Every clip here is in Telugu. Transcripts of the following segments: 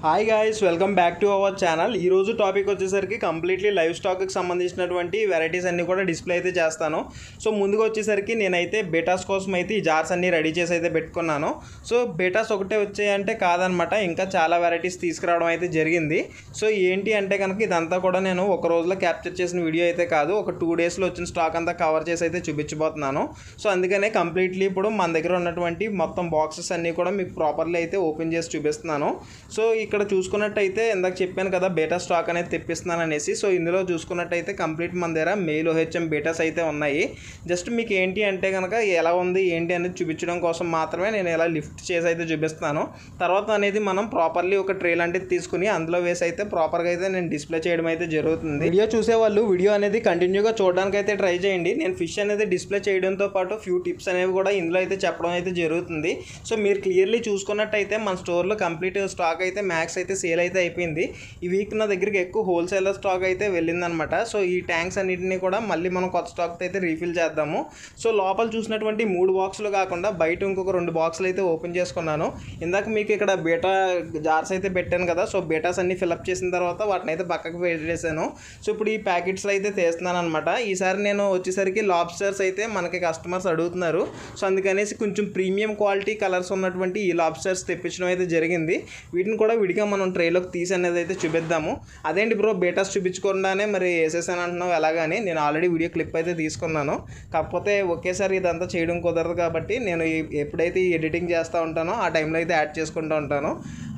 Hi guys, welcome back to our channel. ఈరోజు టాపిక్ వచ్చేసరికి కంప్లీట్లీ లైవ్ స్టాక్కి సంబంధించినటువంటి వెరైటీస్ అన్నీ కూడా డిస్ప్లే అయితే చేస్తాను. సో ముందుగా వచ్చేసరికి నేనైతే బేటాస్ కోసం అయితే ఈ జార్స్ అన్నీ రెడీ చేసి అయితే పెట్టుకున్నాను. సో బేటాస్ ఒకటే వచ్చాయంటే కాదనమాట, ఇంకా చాలా వెరైటీస్ తీసుకురావడం అయితే జరిగింది. సో ఏంటి అంటే కనుక ఇదంతా కూడా నేను ఒక రోజులో క్యాప్చర్ చేసిన వీడియో అయితే కాదు, ఒక 2 డేస్లో వచ్చిన స్టాక్ అంతా కవర్ చేసి అయితే చూపించబోతున్నాను. సో అందుకనే కంప్లీట్లీ ఇప్పుడు మన దగ్గర ఉన్నటువంటి మొత్తం బాక్సెస్ అన్నీ కూడా మీకు ప్రాపర్లీ అయితే ఓపెన్ చేసి చూపిస్తున్నాను. సో ఇక్కడ చూసుకున్నట్టయితే ఇందాక చెప్పాను కదా బేటా స్టాక్ అనేది తెప్పిస్తున్నాను అనేసి. సో ఇందులో చూసుకున్నట్టయితే కంప్లీట్ మన దగ్గర మెయిల్ OHM బేటాస్ అయితే ఉన్నాయి. జస్ట్ మీకు ఏంటి అంటే కనుక ఎలా ఉంది ఏంటి అనేది చూపించడం కోసం మాత్రమే నేను ఇలా లిఫ్ట్ చేసి అయితే చూపిస్తాను. తర్వాత అనేది మనం ప్రాపర్లీ ఒక ట్రే లాంటిది తీసుకుని అందులో వేసి అయితే ప్రాపర్గా అయితే నేను డిస్ప్లే చేయడం అయితే జరుగుతుంది. వీడియో చూసేవాళ్ళు వీడియో అనేది కంటిన్యూగా చూడడానికి అయితే ట్రై చేయండి. నేను ఫిష్ అనేది డిస్ప్లే చేయడంతో పాటు ఫ్యూ టిప్స్ అనేవి కూడా ఇందులో అయితే చెప్పడం అయితే జరుగుతుంది. సో మీరు క్లియర్లీ చూసుకున్నట్టయితే మన స్టోర్లో కంప్లీట్ స్టాక్ అయితే మ్యాక్స్ అయితే సేల్ అయితే అయిపోయింది. ఈ వీక్ నా దగ్గరికి ఎక్కువ హోల్సేలర్ స్టాక్ అయితే వెళ్ళిందనమాట. సో ఈ ట్యాంక్స్ అన్నింటినీ కూడా మళ్ళీ మనం కొత్త స్టాక్ అయితే రీఫిల్ చేద్దాము. సో లోపల చూసినటువంటి 3 బాక్సులు కాకుండా బయట ఇంకొక 2 బాక్సులు అయితే ఓపెన్ చేసుకున్నాను. ఇందాక మీకు ఇక్కడ బేటా జార్స్ అయితే పెట్టాను కదా, సో బేటాస్ అన్ని ఫిల్అప్ చేసిన తర్వాత వాటిని అయితే పక్కకు పెట్టేసాను. సో ఇప్పుడు ఈ ప్యాకెట్స్లో అయితే తీస్తున్నాను అనమాట. ఈసారి నేను వచ్చేసరికి లాబ్స్టర్స్ అయితే మనకి కస్టమర్స్ అడుగుతున్నారు. సో అందుకనేసి కొంచెం ప్రీమియం క్వాలిటీ కలర్స్ ఉన్నటువంటి ఈ లాబ్స్టర్స్ తెప్పించడం అయితే జరిగింది. వీటిని కూడా విడిగా మనం ట్రేలోకి తీసి అనేది అయితే చూపిద్దాము. అదేంటి బ్రో బేటాస్ చూపించకుండానే మరి వేసేసాను అంటున్నావు ఎలాగని, నేను ఆల్రెడీ వీడియో క్లిప్ అయితే తీసుకున్నాను. కాకపోతే ఒకేసారి ఇదంతా చేయడం కుదరదు కాబట్టి నేను ఎప్పుడైతే ఎడిటింగ్ చేస్తూ ఉంటానో ఆ టైంలో అయితే యాడ్ చేసుకుంటూ ఉంటాను.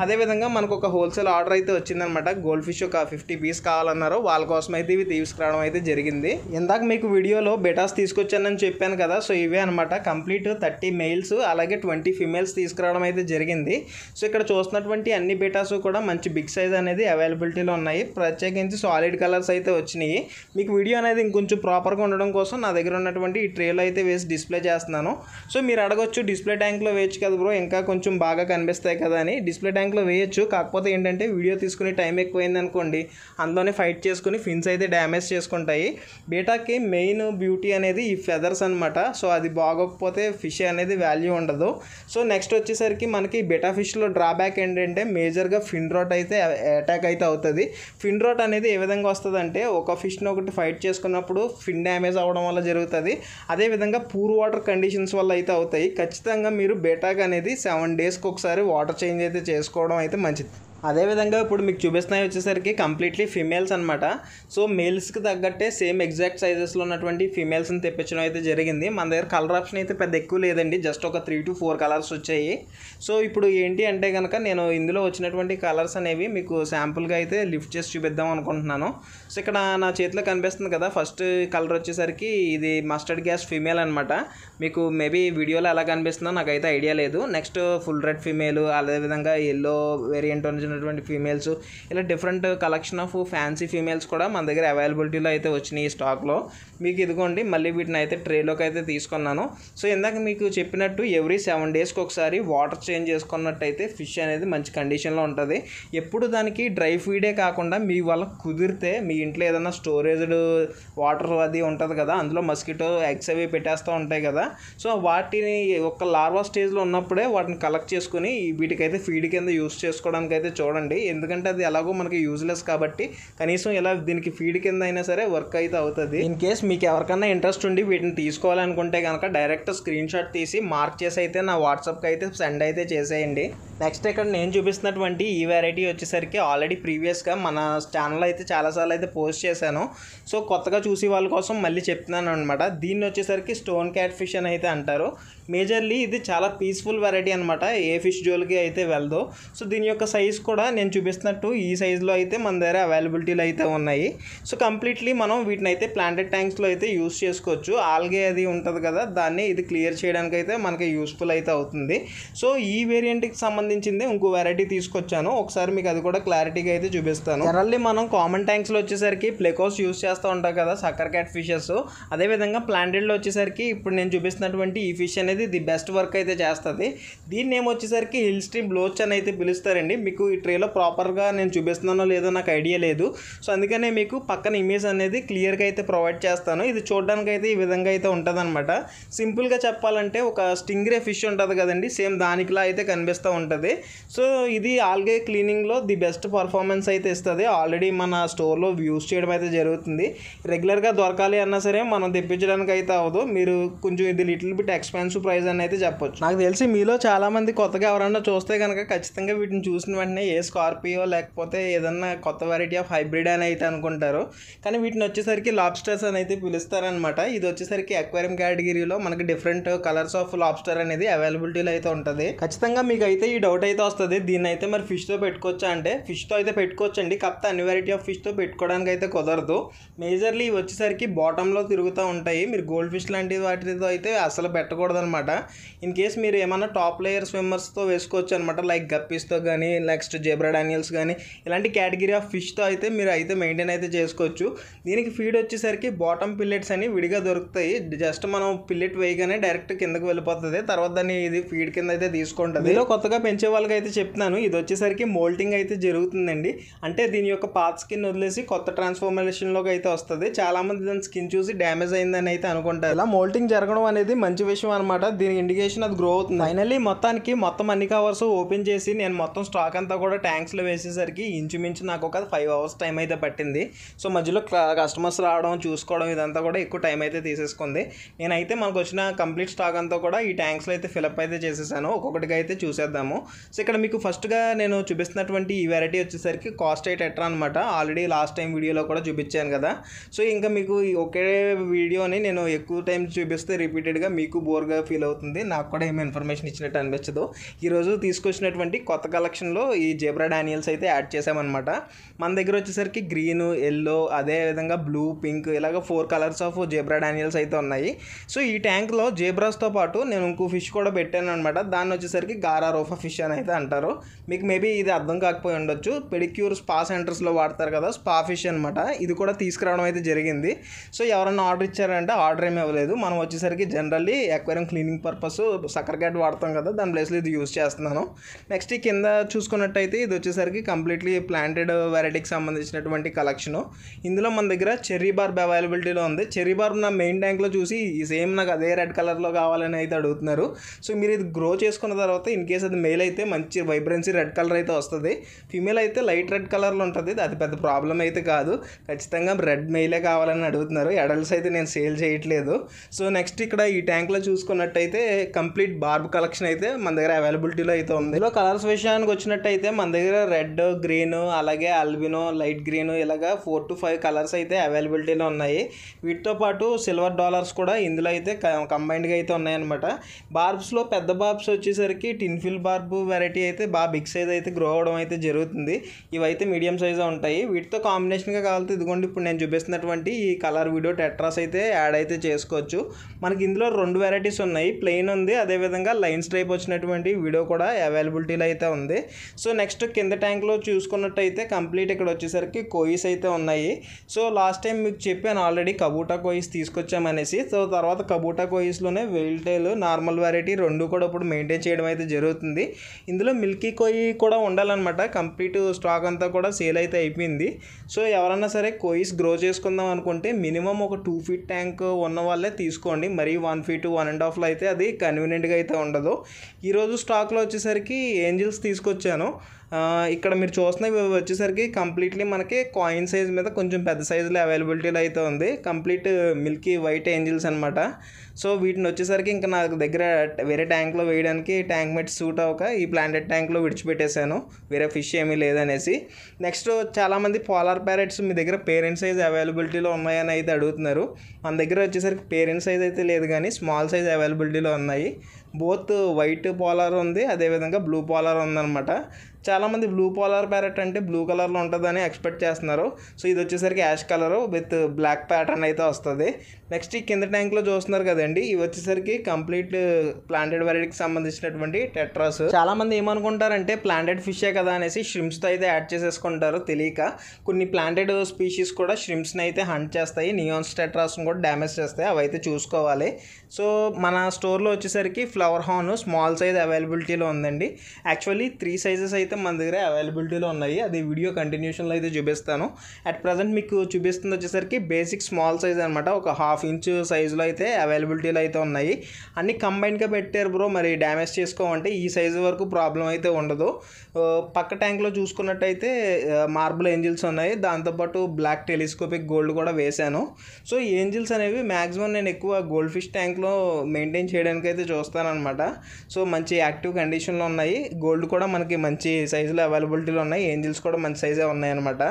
అదేవిధంగా మనకు ఒక హోల్సేల్ ఆర్డర్ అయితే వచ్చిందనమాట. గోల్డ్ ఫిష్ ఒక 50 పీస్ కావాలన్నారు, వాళ్ళ కోసం అయితే ఇవి తీసుకురావడం అయితే జరిగింది. ఇందాక మీకు వీడియోలో బేటాస్ తీసుకొచ్చానని చెప్పాను కదా, సో ఇవే అనమాట. కంప్లీట్ 30 మెయిల్స్ అలాగే 20 ఫీమేల్స్ తీసుకురావడం అయితే జరిగింది. సో ఇక్కడ చూస్తున్నటువంటి అన్ని బేటాస్ కూడా మంచి బిగ్ సైజ్ అనేది అవైలబిలిటీలో ఉన్నాయి. ప్రత్యేకించి సాలిడ్ కలర్స్ అయితే వచ్చినాయి. మీకు వీడియో అనేది ఇంకొంచెం ప్రాపర్గా ఉండడం కోసం నా దగ్గర ఉన్నటువంటి ఈ ట్రేలో అయితే వేసి డిస్ప్లే చేస్తున్నాను. సో మీరు అడగొచ్చు డిస్ప్లే ట్యాంక్లో వేయచ్చు కదా బ్రో, ఇంకా కొంచెం బాగా కనిపిస్తాయి కదా అని. డిస్ప్లే ట్యాంక్లో వేయచ్చు, కాకపోతే ఏంటంటే వీడియో తీసుకునే టైం ఎక్కువైంది అనుకోండి, అందులోనే ఫైట్ చేసుకుని ఫిన్స్ అయితే డ్యామేజ్ చేసుకుంటాయి. బేటాకి మెయిన్ బ్యూటీ అనేది ఈ ఫెదర్స్ అనమాట. సో అది బాగోకపోతే ఫిష్ అనేది వాల్యూ ఉండదు. సో నెక్స్ట్ వచ్చేసరికి మనకి బేటా ఫిష్లో డ్రాబ్యాక్ ఏంటంటే మేజర్గా ఫిన్ రాట్ అయితే అటాక్ అయితే అవుతుంది. ఫిన్ రాట్ అనేది ఏ విధంగా వస్తుంది అంటే ఒక ఫిష్ని ఒకటి ఫైట్ చేసుకున్నప్పుడు ఫిన్ డ్యామేజ్ అవ్వడం వల్ల జరుగుతుంది. అదేవిధంగా పూర్ వాటర్ కండిషన్స్ వల్ల అయితే అవుతాయి. ఖచ్చితంగా మీరు బేటాక్ అనేది 7 డేస్కి ఒకసారి వాటర్ చేంజ్ అయితే చేసుకోవడం అయితే మంచిది. అదేవిధంగా ఇప్పుడు మీకు చూపిస్తున్నాయి వచ్చేసరికి కంప్లీట్లీ ఫీమేల్స్ అనమాట. సో మేల్స్కి తగ్గట్టే సేమ్ ఎగ్జాక్ట్ సైజెస్లో ఉన్నటువంటి ఫీమేల్స్ని తెప్పించడం అయితే జరిగింది. మన దగ్గర కలర్ ఆప్షన్ అయితే పెద్ద ఎక్కువ లేదండి, జస్ట్ ఒక 3 to 4 కలర్స్ వచ్చాయి. సో ఇప్పుడు ఏంటి అంటే కనుక నేను ఇందులో వచ్చినటువంటి కలర్స్ అనేవి మీకు శాంపుల్గా అయితే లిఫ్ట్ చేసి చూపిద్దాం అనుకుంటున్నాను. సో ఇక్కడ నా చేతిలో కనిపిస్తుంది కదా, ఫస్ట్ కలర్ వచ్చేసరికి ఇది మస్టర్డ్ గ్యాస్ ఫీమేల్ అనమాట. మీకు మేబీ వీడియోలో ఎలా కనిపిస్తుందో నాకైతే ఐడియా లేదు. నెక్స్ట్ ఫుల్ రెడ్ ఫీమేల్, అదేవిధంగా ఎల్లో వేరియంట్ ఉన్నటువంటి ఫీమేల్స్, ఇలా different collection of fancy females కూడా మన దగ్గర అవైలబిలిటీలో అయితే వచ్చినాయి ఈ స్టాక్లో. మీకు ఇదిగోండి మళ్ళీ వీటిని అయితే ట్రేలోకి అయితే తీసుకున్నాను. సో ఇందాక మీకు చెప్పినట్టు ఎవ్రీ 7 డేస్కి ఒకసారి వాటర్ చేంజ్ చేసుకున్నట్టయితే ఫిష్ అనేది మంచి కండిషన్లో ఉంటుంది. ఎప్పుడు దానికి డ్రై ఫీడే కాకుండా మీ వల్ల కుదిరితే మీ ఇంట్లో ఏదైనా స్టోరేజ్డ్ వాటర్ అది ఉంటుంది కదా, అందులో మస్కిటో ఎగ్స్ అవి పెట్టేస్తూ ఉంటాయి కదా, సో వాటిని ఒక లార్వా స్టేజ్లో ఉన్నప్పుడే వాటిని కలెక్ట్ చేసుకుని వీటికైతే ఫీడ్ కింద యూస్ చేసుకోవడానికి అయితే చూడండి. ఎందుకంటే అది ఎలాగో మనకి యూజ్లెస్ కాబట్టి కనీసం ఇలా దీనికి ఫీడ్ కింద అయినా సరే వర్క్ అయితే అవుతుంది. ఇన్ కేస్ మీకు ఎవరికైనా ఇంట్రెస్ట్ ఉండి వీటిని తీసుకోవాలనుకుంటే కనుక డైరెక్ట్ స్క్రీన్ షాట్ తీసి మార్క్ చేసి అయితే నా వాట్సాప్కి అయితే సెండ్ అయితే చేసేయండి. నెక్స్ట్ ఇక్కడ నేను చూపిస్తున్నటువంటి ఈ వెరైటీ వచ్చేసరికి ఆల్రెడీ ప్రీవియస్గా మన ఛానల్లో అయితే చాలాసార్లు అయితే పోస్ట్ చేశాను. సో కొత్తగా చూసి వాళ్ళ కోసం మళ్ళీ చెప్తున్నాను అనమాట. దీన్ని వచ్చేసరికి స్టోన్ క్యాట్ ఫిష్ అని అయితే అంటారు. మేజర్లీ ఇది చాలా పీస్ఫుల్ వెరైటీ అనమాట, ఏ ఫిష్ జోలికి అయితే వెళ్దో. సో దీని యొక్క సైజ్ కూడా నేను చూపిస్తున్నట్టు ఈ సైజులో అయితే మన దగ్గర అవైలబిలిటీలో అయితే ఉన్నాయి. సో కంప్లీట్లీ మనం వీటిని అయితే ప్లాంటెడ్ ట్యాంక్స్లో అయితే యూస్ చేసుకోవచ్చు. ఆల్గే అది ఉంటుంది కదా, దాన్ని ఇది క్లియర్ చేయడానికి అయితే మనకి యూస్ఫుల్ అయితే అవుతుంది. సో ఈ వేరియంట్కి సంబంధించింది ఇంకో వెరైటీ తీసుకొచ్చాను, ఒకసారి మీకు అది కూడా క్లారిటీగా అయితే చూపిస్తాను. జనరల్లీ మనం కామన్ ట్యాంక్స్లో వచ్చేసరికి ప్లెకోస్ యూస్ చేస్తూ ఉంటాం కదా, సక్కర్ క్యాట్ ఫిషెస్. అదేవిధంగా ప్లాంటెడ్లో వచ్చేసరికి ఇప్పుడు నేను చూపిస్తున్నటువంటి ఈ ఫిష్ అనేది ది బెస్ట్ వర్క్ అయితే చేస్తుంది. దీన్ని ఏమొచ్చేసరికి హిల్ స్ట్రీమ్ బ్లోచ్ అని అయితే పిలుస్తారండి. మీకు ఈ ట్రేలో ప్రాపర్గా నేను చూపిస్తున్నానో లేదో నాకు ఐడియా లేదు. సో అందుకనే మీకు పక్కన ఇమేజ్ అనేది క్లియర్గా అయితే ప్రొవైడ్ చేస్తాను. ఇది చూడడానికి అయితే ఈ విధంగా అయితే ఉంటుందన్నమాట. సింపుల్గా చెప్పాలంటే ఒక స్టింగ్రే ఫిష్ ఉంటుంది కదండి, సేమ్ దానికిలా అయితే కనిపిస్తూ ఉంటుంది. సో ఇది ఆల్గే క్లీనింగ్లో ది బెస్ట్ పర్ఫార్మెన్స్ అయితే ఇస్తుంది. ఆల్రెడీ మన స్టోర్లో యూస్ చేయడం అయితే జరుగుతుంది. రెగ్యులర్గా దొరకాలి అన్నా సరే మనం తెప్పించడానికి అయితే అవ్వదు. మీరు కొంచెం ఇది లిటిల్ బిట్ ఎక్స్పెన్సివ్ ప్రైస్ అని అయితే చెప్పొచ్చు. నాకు తెలిసి మీలో చాలామంది కొత్తగా ఎవరన్నా చూస్తే కనుక ఖచ్చితంగా వీటిని చూసిన వెంటనే ఏ స్కార్పియో లేకపోతే ఏదన్నా కొత్త వెరైటీ ఆఫ్ హైబ్రిడ్ అని అయితే అనుకుంటారు. కానీ వీటిని వచ్చేసరికి లాబ్స్టర్స్ అని అయితే పిలుస్తారనమాట. ఇది వచ్చేసరికి అక్వేరియం కేటగిరీలో మనకి డిఫరెంట్ కలర్స్ ఆఫ్ లాబ్స్టర్ అనేది అవైలబిలిటీలో అయితే ఉంటుంది. ఖచ్చితంగా మీకు అయితే ఈ డౌట్ అయితే వస్తుంది, దీన్ని అయితే మరి ఫిష్తో పెట్టుకోవచ్చా అంటే ఫిష్తో అయితే పెట్టుకోవచ్చండి. కాకపోతే అన్ని వెరైటీ ఆఫ్ ఫిష్తో పెట్టుకోవడానికి అయితే కుదరదు. మేజర్లీ వచ్చేసరికి బాటంలో తిరుగుతూ ఉంటాయి. మీరు గోల్డ్ ఫిష్ లాంటి వాటితో అయితే అసలు పెట్టకూడదు అనమాట. ఇన్ కేస్ మీరు ఏమన్నా టాప్ లేయర్ స్విమ్మర్స్తో వేసుకోవచ్చు అనమాట, లైక్ గప్పీస్తో కానీ నెక్స్ట్ జెబ్రా డానియల్స్ కానీ ఇలాంటి కేటగిరీ ఆఫ్ ఫిష్తో అయితే మీరు అయితే మెయింటైన్ అయితే చేసుకోవచ్చు. దీనికి ఫీడ్ వచ్చేసరికి బాటమ్ పిల్లెట్స్ అని విడిగా దొరుకుతాయి. జస్ట్ మనం పిల్లెట్ వేయగానే డైరెక్ట్ కిందకు వెళ్ళిపోతుంది. తర్వాత దాన్ని ఇది ఫీడ్ కింద అయితే తీసుకుంటుంది. మీలో కొత్తగా పెంచే వాళ్ళకి అయితే చెప్తున్నాను, ఇది వచ్చేసరికి మోల్టింగ్ అయితే జరుగుతుందండి. అంటే దీని యొక్క పాత స్కిన్ వదిలేసి కొత్త ట్రాన్స్ఫార్మేషన్లోకి అయితే వస్తుంది. చాలామంది దాని స్కిన్ చూసి డ్యామేజ్ అయిందని అయితే అనుకుంటారు. ఇలా మోల్టింగ్ జరగడం అనేది మంచి విషయం అనమాట. దీని ఇండికేషన్ అది గ్రో అవుతుంది. ఫైనల్లీ మొత్తం అన్ని కవర్స్ ఓపెన్ చేసి నేను మొత్తం స్టాక్ అంతా కూడా ట్యాంక్స్లో వేసేసరికి ఇంచుమించు నాకు ఒక 5 hours టైం అయితే పట్టింది. సో మధ్యలో కస్టమర్స్ రావడం చూసుకోవడం ఇదంతా కూడా ఎక్కువ టైం అయితే తీసేసుకుంది. నేనైతే మనకు వచ్చిన కంప్లీట్ స్టాక్ అంతా కూడా ఈ ట్యాంక్స్లో అయితే ఫిలప్ అయితే చేసేసాను. ఒక్కొక్కటిగా అయితే చూసేద్దాము. సో ఇక్కడ మీకు ఫస్ట్గా నేను చూపిస్తున్నటువంటి ఈ వెరైటీ వచ్చేసరికి కాస్టై టెట్రా అనమాట. ఆల్రెడీ లాస్ట్ టైం వీడియోలో కూడా చూపించాను కదా. సో ఇంకా మీకు ఒకే వీడియోని నేను ఎక్కువ టైం చూపిస్తే రిపీటెడ్గా మీకు బోర్గా ఫీల్ అవుతుంది, నాకు కూడా ఏమి ఇన్ఫర్మేషన్ ఇచ్చినట్టు అనిపించదు. ఈరోజు తీసుకొచ్చినటువంటి కొత్త కలెక్షన్లో ఈ జెబ్రా డానియల్స్ అయితే యాడ్ చేసామన్నమాట. మన దగ్గర వచ్చేసరికి గ్రీన్, ఎల్లో, అదేవిధంగా బ్లూ, పింక్ ఇలాగ 4 కలర్స్ ఆఫ్ జెబ్రా డానియల్స్ అయితే ఉన్నాయి. సో ఈ ట్యాంక్లో జెబ్రాస్తో పాటు నేను ఇంకో ఫిష్ కూడా పెట్టాను అనమాట. దాన్ని వచ్చేసరికి గారా రోఫా ఫిష్ అని అయితే అంటారు. మీకు మేబీ ఇది అర్థం కాకపోయి ఉండొచ్చు. పెడిక్యూర్ స్పా సెంటర్స్లో వాడతారు కదా, స్పా ఫిష్ అనమాట. ఇది కూడా తీసుకురావడం అయితే జరిగింది. సో ఎవరన్నా ఆర్డర్ ఇచ్చారంటే ఆర్డర్ ఏమీ ఇవ్వలేదు. మనం వచ్చేసరికి generally aquarium cleaning purpose sucker cat వాడతాం కదా, దాని ప్లేస్లో ఇది యూజ్ చేస్తున్నాను. నెక్స్ట్ ఈ కింద చూసుకున్నట్టయితే ఇది వచ్చేసరికి కంప్లీట్లీ ప్లాంటెడ్ వెరైటీకి సంబంధించినటువంటి కలెక్షను. ఇందులో మన దగ్గర చెర్రీ బార్బ్ అవైలబిలిటీలో ఉంది. చెర్రీ బార్బ్ నా మెయిన్ ట్యాంక్లో చూసి ఈ సేమ్ నాకు అదే రెడ్ కలర్లో కావాలని అయితే అడుగుతున్నారు. సో మీరు ఇది గ్రో చేసుకున్న తర్వాత ఇన్ కేస్ అది మెయిల్ అయితే మంచి వైబ్రెన్సీ రెడ్ కలర్ అయితే వస్తుంది. ఫీమేల్ అయితే లైట్ రెడ్ కలర్లో ఉంటుంది. అది పెద్ద ప్రాబ్లం అయితే కాదు. ఖచ్చితంగా రెడ్ మెయిలే కావాలని అడుగుతున్నారు. ఎడల్స్ అయితే నేను సేల్ చేయట్లేదు. సో నెక్స్ట్ ఇక్కడ ఈ ట్యాంక్లో చూసుకున్నట్టయితే కంప్లీట్ బార్బ్ కలెక్షన్ అయితే మన దగ్గర అవైలబిలిటీలో అయితే ఉంది. ఇందులో కలర్స్ విషయానికి వచ్చినట్టయితే మన దగ్గర రెడ్, గ్రీన్, అలాగే అల్బినో, లైట్ గ్రీన్ ఇలాగా 4 to 5 కలర్స్ అయితే అవైలబిలిటీలో ఉన్నాయి. వీటితో పాటు సిల్వర్ డాలర్స్ కూడా ఇందులో అయితే కంబైన్డ్గా అయితే ఉన్నాయన్నమాట. బార్బ్స్లో పెద్ద బార్బ్స్ వచ్చేసరికి టిన్ఫిల్ బార్బ్ వెరైటీ అయితే బాగా బిగ్ సైజ్ అయితే గ్రో అవడం అయితే జరుగుతుంది. ఇవైతే మీడియం సైజే ఉంటాయి. వీటితో కాంబినేషన్గా కావాలంటే ఇదిగోండి ఇప్పుడు నేను చూపిస్తున్నటువంటి ఈ కలర్ వీడియో టెట్రాస్ అయితే యాడ్ అయితే చేసుకోవచ్చు. మనకి ఇందులో 2 వెరైటీస్ ఉన్నాయి, ప్లెయిన్ ఉంది, అదేవిధంగా లైన్స్ టైప్ వచ్చినటువంటి వీడియో కూడా అవైలబిలిటీలో అయితే ఉంది. సో నెక్స్ట్ కింద ట్యాంక్లో చూసుకున్నట్టయితే కంప్లీట్ ఇక్కడ వచ్చేసరికి కోయిస్ అయితే ఉన్నాయి. సో లాస్ట్ టైం మీకు చెప్పాను ఆల్రెడీ కబూటా కోయిస్ తీసుకొచ్చామనేసి. సో తర్వాత కబూటా కోయిస్లోనే వెయిల్ టైల్, నార్మల్ వెరైటీ 2 కూడా ఇప్పుడు మెయింటైన్ చేయడం అయితే జరుగుతుంది. ఇందులో మిల్కీ కోయి కూడా ఉండాలన్నమాట. కంప్లీట్ స్టాక్ అంతా కూడా సేల్ అయితే అయిపోయింది. సో ఎవరన్నా సరే కోయిస్ గ్రో చేసుకుందాం అనుకుంటే మినిమం ఒక 2 feet ట్యాంక్ ఉన్న వాళ్ళే తీసుకోండి. మరీ 1 feet 1.5 అయితే అది కన్వీనియంట్గా అయితే ఉండదు. ఈరోజు స్టాక్లో వచ్చేసరికి ఏంజిల్స్ తీసుకొచ్చాను. ఇక్కడ మీరు చూస్తున్నవి వచ్చేసరికి కంప్లీట్లీ మనకి కాయిన్ సైజ్ మీద కొంచెం పెద్ద సైజులో అవైలబిలిటీలో అయితే ఉంది. కంప్లీట్ మిల్కీ వైట్ ఏంజిల్స్ అనమాట. సో వీటిని వచ్చేసరికి ఇంకా నా దగ్గర వేరే ట్యాంక్లో వేయడానికి ట్యాంక్ మెట్ సూట్ అవ్వక ఈ ప్లాంటెడ్ ట్యాంక్లో విడిచిపెట్టేశాను, వేరే ఫిష్ ఏమీ లేదనేసి. నెక్స్ట్ చాలామంది పోలార్ ప్యారెట్స్ మీ దగ్గర పేరెంట్ సైజ్ అవైలబిలిటీలో ఉన్నాయని అయితే అడుగుతున్నారు. మన దగ్గర వచ్చేసరికి పేరెంట్ సైజ్ అయితే లేదు కానీ స్మాల్ సైజ్ అవైలబిలిటీలో ఉన్నాయి. బోత్ వైట్ పోలార్ ఉంది, అదేవిధంగా బ్లూ పోలార్ ఉందన్నమాట. చాలామంది బ్లూ పోలార్ ప్యారెట్ అంటే బ్లూ కలర్లో ఉంటుందని ఎక్స్పెక్ట్ చేస్తున్నారు. సో ఇది వచ్చేసరికి ash colour with black pattern అయితే వస్తుంది. నెక్స్ట్ ఈ కింద ట్యాంక్లో చూస్తున్నారు కదండి, ఇవి వచ్చేసరికి కంప్లీట్ ప్లాంటెడ్ వెరైటీకి సంబంధించినటువంటి టెట్రాస్. చాలామంది ఏమనుకుంటారంటే ప్లాంటెడ్ ఫిషే కదా అనేసి షిమ్స్తో అయితే యాడ్ చేసేసుకుంటారు తెలియక. కొన్ని ప్లాంటెడ్ స్పీషీస్ కూడా షిమ్స్ని అయితే హంట్ చేస్తాయి, నియాన్స్ టెట్రాస్ని కూడా డ్యామేజ్ చేస్తాయి, అవి అయితే చూసుకోవాలి. సో మన స్టోర్లో వచ్చేసరికి ఫ్లవర్ హార్న్ స్మాల్ సైజ్ అవైలబిలిటీలో ఉందండి. యాక్చువల్లీ 3 sizes అయితే అయితే మన దగ్గర అవైలబిలిటీలో ఉన్నాయి. అది వీడియో కంటిన్యూషన్లో అయితే చూపిస్తాను. అట్ ప్రజెంట్ మీకు చూపిస్తుంది వచ్చేసరికి బేసిక్ స్మాల్ సైజ్ అనమాట. ఒక 1/2 ఇంచ్ సైజులో అయితే అవైలబిలిటీలో అయితే ఉన్నాయి. అన్ని కంబైన్డ్గా పెట్టారు బ్రో, మరి డ్యామేజ్ చేసుకోమంటే ఈ సైజు వరకు ప్రాబ్లం అయితే ఉండదు. పక్క ట్యాంక్లో చూసుకున్నట్టయితే మార్బుల్ ఏంజిల్స్ ఉన్నాయి, దాంతోపాటు బ్లాక్ టెలిస్కోపిక్ గోల్డ్ కూడా వేశాను. సో ఏంజిల్స్ అనేవి మ్యాక్సిమం నేను ఎక్కువ గోల్డ్ ఫిష్ ట్యాంక్లో మెయింటైన్ చేయడానికి అయితే చూస్తానన్నమాట. సో మంచి యాక్టివ్ కండిషన్లో ఉన్నాయి. గోల్డ్ కూడా మనకి మంచి సైజులో అవైలబిలిటీలో ఉన్నాయి, ఏంజిల్స్ కూడా మంచి సైజే ఉన్నాయన్నమాట.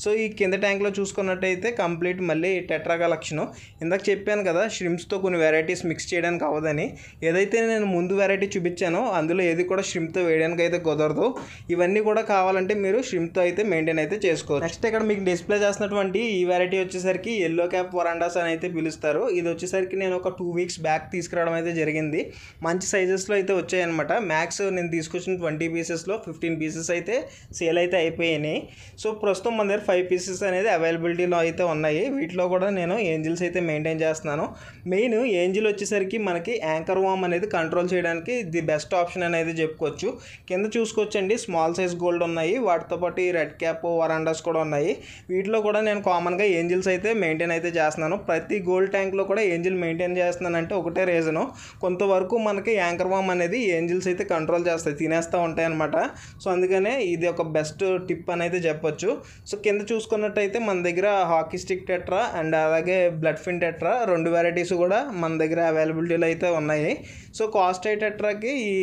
సో ఈ కింద ట్యాంక్లో చూసుకున్నట్టయితే కంప్లీట్ మళ్ళీ టెట్రా కలెక్షను. ఇందాక చెప్పాను కదా ష్రింప్స్తో కొన్ని వెరైటీస్ మిక్స్ చేయడానికి అవ్వదని. ఏదైతే నేను ముందు వెరైటీ చూపించానో అందులో ఏది కూడా ష్రింప్తో వేయడానికి అయితే కుదరదు. ఇవన్నీ కూడా కావాలంటే మీరు ష్రింప్తో అయితే మెయింటైన్ అయితే చేసుకోవచ్చు. నెక్స్ట్ ఇక్కడ మీకు డిస్ప్లే చేస్తున్నటువంటి ఈ వెరైటీ వచ్చేసరికి ఎల్లో క్యాప్ వరాండాస్ అని అయితే పిలుస్తారు. ఇది వచ్చేసరికి నేను ఒక 2 వీక్స్ బ్యాక్ తీసుకురావడం అయితే జరిగింది. మంచి సైజెస్లో అయితే వచ్చాయన్నమాట. మ్యాక్స్ నేను తీసుకొచ్చిన 20 పీసెస్లో 15 పీసెస్ అయితే సేల్ అయితే అయిపోయినాయి. సో ప్రస్తుతం మన దగ్గర 5 పీసెస్ అనేది అవైలబిలిటీలో అయితే ఉన్నాయి. వీటిలో కూడా నేను ఏంజిల్స్ అయితే మెయింటైన్ చేస్తున్నాను. మెయిన్ ఏంజిల్ వచ్చేసరికి మనకి యాంకర్ వామ్ అనేది కంట్రోల్ చేయడానికి ది బెస్ట్ ఆప్షన్ అనేది చెప్పుకోవచ్చు. కింద చూసుకోవచ్చండి స్మాల్ సైజ్ గోల్డ్ ఉన్నాయి, వాటితో పాటు ఈ రెడ్ క్యాప్ వరాండాస్ కూడా ఉన్నాయి. వీటిలో కూడా నేను కామన్గా ఏంజిల్స్ అయితే మెయింటైన్ అయితే చేస్తున్నాను. ప్రతి గోల్డ్ ట్యాంక్లో కూడా ఏంజిల్ మెయింటైన్ చేస్తున్నానంటే ఒకటే రీజను, కొంతవరకు మనకి యాంకర్ వామ్ అనేది ఏంజిల్స్ అయితే కంట్రోల్ చేస్తాయి, తినేస్తూ ఉంటాయి అనమాట. సో అందుకనే ఇది ఒక బెస్ట్ టిప్ అని అయితే చెప్పొచ్చు. సో కింద చూసుకున్నట్టయితే మన దగ్గర హాకీ స్టిక్ టెట్రా అండ్ అలాగే బ్లడ్ ఫిన్ టెట్రా 2 వెరైటీస్ కూడా మన దగ్గర అవైలబిలిటీలో అయితే ఉన్నాయి. సో కాస్ట్ టెట్రాకి ఈ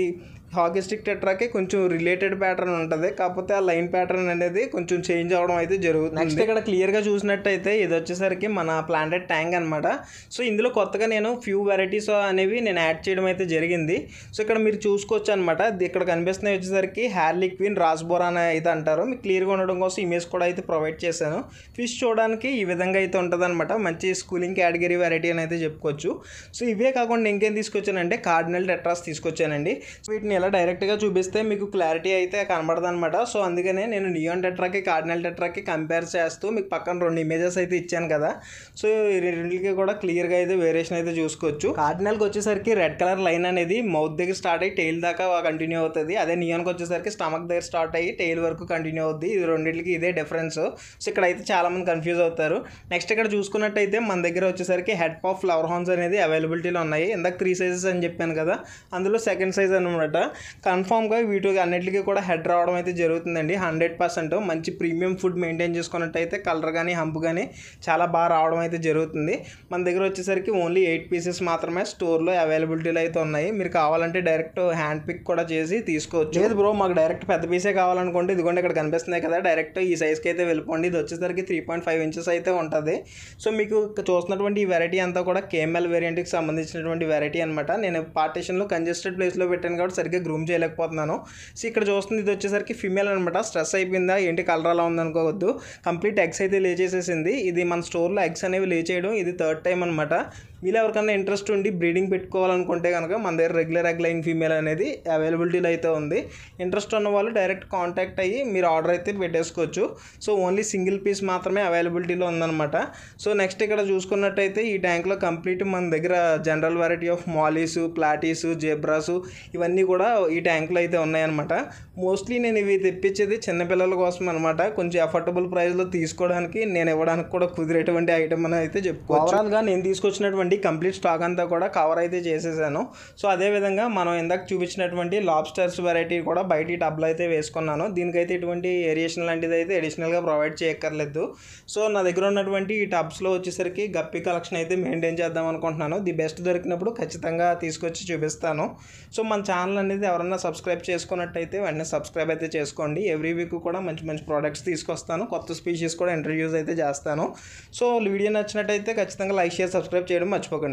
హాకీ స్టిక్ టెట్రాకి కొంచెం రిలేటెడ్ ప్యాటర్న్ ఉంటుంది, కాకపోతే ఆ లైన్ ప్యాటర్న్ అనేది కొంచెం చేంజ్ అవ్వడం అయితే జరుగుతుంది. నెక్స్ట్ ఇక్కడ క్లియర్గా చూసినట్టయితే ఇది వచ్చేసరికి మన ప్లాంటెడ్ ట్యాంక్ అనమాట. సో ఇందులో కొత్తగా నేను ఫ్యూ వెరైటీస్ అనేవి నేను యాడ్ చేయడం అయితే జరిగింది. సో ఇక్కడ మీరు చూసుకోవచ్చు అనమాట. ఇక్కడ కనిపిస్తున్నాయి వచ్చేసరికి హ్యార్లిక్విన్ రాస్బోరా అని అయితే అంటారు. మీకు క్లియర్గా ఉండడం కోసం ఇమేజ్ కూడా అయితే ప్రొవైడ్ చేశాను. ఫిష్ చూడడానికి ఈ విధంగా అయితే ఉంటుంది అనమాట. మంచి స్కూలింగ్ కేటగిరీ వెరైటీ అని అయితే చెప్పుకోవచ్చు. సో ఇవే కాకుండా ఇంకేం తీసుకొచ్చానంటే కార్డినల్ టెట్రాస్ తీసుకొచ్చానండి. వీటిని ఎలా డైరెక్ట్గా చూపిస్తే మీకు క్లారిటీ అయితే కనబడదు అనమాట. సో అందుకనే నేను నియాన్ టెట్రాకి కార్డినల్ టెట్రాకి కంపేర్ చేస్తూ మీకు పక్కన 2 ఇమేజెస్ అయితే ఇచ్చాను కదా. సో ఈ రెండింటికి కూడా క్లియర్గా అయితే వేరియేషన్ అయితే చూసుకోవచ్చు. కార్డినల్కి వచ్చేసరికి రెడ్ కలర్ లైన్ అనేది మౌత్ దగ్గర స్టార్ట్ అయ్యి టెయిల్ దాకా కంటిన్యూ అవుతుంది. అదే నియాన్కి వచ్చేసరికి స్టమక్ దగ్గర స్టార్ట్ అయ్యి టెయిల్ వరకు కంటిన్యూ అవుద్ది. ఇది రెండింటికి ఇదే డిఫరెన్స్. సో ఇక్కడ అయితే చాలామంది కన్ఫ్యూజ్ అవుతారు. నెక్స్ట్ ఇక్కడ చూసుకున్నట్టయితే మన దగ్గర వచ్చేసరికి హెడ్ పాఫ్ ఫ్లవర్ హార్న్స్ అనేది అవైలబిలిటీలో ఉన్నాయి. ఇందాక 3 సైజెస్ అని చెప్పాను కదా, అందులో సెకండ్ సైజ్ అనమాట. కన్ఫామ్గా వీటికి అన్నిటికీ కూడా హెడ్ రావడం అయితే జరుగుతుందండి 100%. మంచి ప్రీమియం ఫుడ్ మెయింటైన్ చేసుకున్నట్టయితే కలర్ కానీ హంప్ కానీ చాలా బాగా రావడం అయితే జరుగుతుంది. మన దగ్గర వచ్చేసరికి ఓన్లీ 8 పీసెస్ మాత్రమే స్టోర్లో అవైలబిలిటీలో అయితే ఉన్నాయి. మీరు కావాలంటే డైరెక్ట్ హ్యాండ్ పిక్ కూడా చేసి తీసుకోవచ్చు. లేదు బ్రో మాకు డైరెక్ట్ పెద్ద పీసే కావాలనుకుంటే ఇదిగోండి ఇక్కడ కనిపిస్తున్నాయి కదా, డైరెక్ట్ ఈ సైజ్కి అయితే వెళ్ళిపోండి. ఇది వచ్చేసరికి 3.5 ఇంచెస్ అయితే ఉంటుంది. సో మీకు చూస్తున్నటువంటి ఈ వెరైటీ అంతా కూడా కేఎంఎల్ వేరియంట్కి సంబంధించినటువంటి వెరైటీ అనమాట. నేను పార్టీషన్లో కంజెస్టెడ్ ప్లేస్లో పెట్టాను కాబట్టి సరిగ్గా గ్రూమ్ చేయలేకపోతున్నాను. సో ఇక్కడ చూస్తుంది ఇది వచ్చేసరికి ఫీమేల్ అనమాట. స్ట్రెస్ అయిపోయిందా ఏంటి కలర్ అలా ఉందనుకోవద్దు, కంప్లీట్ ఎగ్స్ అయితే లే చేసేసింది. ఇది మన స్టోర్లో ఎగ్స్ అనేవి లే చేయడం ఇది 3rd టైం అనమాట. వీళ్ళు ఎవరికన్నా ఇంట్రెస్ట్ ఉండి బ్రీడింగ్ పెట్టుకోవాలనుకుంటే కనుక మన దగ్గర రెగ్యులర్ ఎగ్ లైన్ ఫీమేల్ అనేది అవైలబిలిటీలో అయితే ఉంది. ఇంట్రెస్ట్ ఉన్న వాళ్ళు డైరెక్ట్ కాంటాక్ట్ అయ్యి మీరు ఆర్డర్ అయితే పెట్టేసుకోవచ్చు. సో ఓన్లీ సింగిల్ పీస్ మాత్రమే అవైలబిలిటీలో ఉందన్నమాట. సో నెక్స్ట్ ఇక్కడ చూసుకున్నట్టయితే ఈ ట్యాంక్లో కంప్లీట్ మన దగ్గర జనరల్ వెరైటీ ఆఫ్ మాలీసు, ప్లాటీసు, జెబ్రాసు ఇవన్నీ కూడా ఈ ట్యాంక్లో అయితే ఉన్నాయన్నమాట. మోస్ట్లీ నేను ఇవి తెప్పించేది చిన్నపిల్లల కోసం అనమాట. కొంచెం అఫోర్డబుల్ ప్రైస్లో తీసుకోవడానికి నేను ఇవ్వడానికి కూడా కుదిరేటువంటి ఐటమ్ అని అయితే చెప్పుకోవచ్చు. ఓవరాల్గా నేను తీసుకొచ్చినటువంటి కంప్లీట్ స్టాక్ అంతా కూడా కవర్ అయితే చేసేసాను. సో అదేవిధంగా మనం ఇందాక చూపించినటువంటి లాబ్స్టర్స్ వెరైటీ కూడా బయట టబ్లో అయితే వేసుకున్నాను. దీనికైతే ఎటువంటి ఏరియేషన్ లాంటిది అయితే అడిషనల్గా ప్రొవైడ్ చేయక్కర్లేదు. సో నా దగ్గర ఉన్నటువంటి ఈ టబ్స్లో వచ్చేసరికి గప్పి కలెక్షన్ అయితే మెయింటైన్ చేద్దాం అనుకుంటున్నాను. ది బెస్ట్ దొరికినప్పుడు ఖచ్చితంగా తీసుకొచ్చి చూపిస్తాను. సో మన ఛానల్ అనేది ఎవరన్నా సబ్స్క్రైబ్ చేసుకున్నట్టయితే వెంటనే సబ్స్క్రైబ్ అయితే చేసుకోండి. ఎవ్రీ వీక్ కూడా మంచి మంచి ప్రోడక్ట్స్ తీసుకొస్తాను, కొత్త స్పీషీస్ కూడా ఇంట్రడ్యూస్ అయితే చేస్తాను. సో వీడియో నచ్చినట్టయితే ఖచ్చితంగా లైక్, షేర్, సబ్స్క్రైబ్ చేయడం మర్చిపోకండి.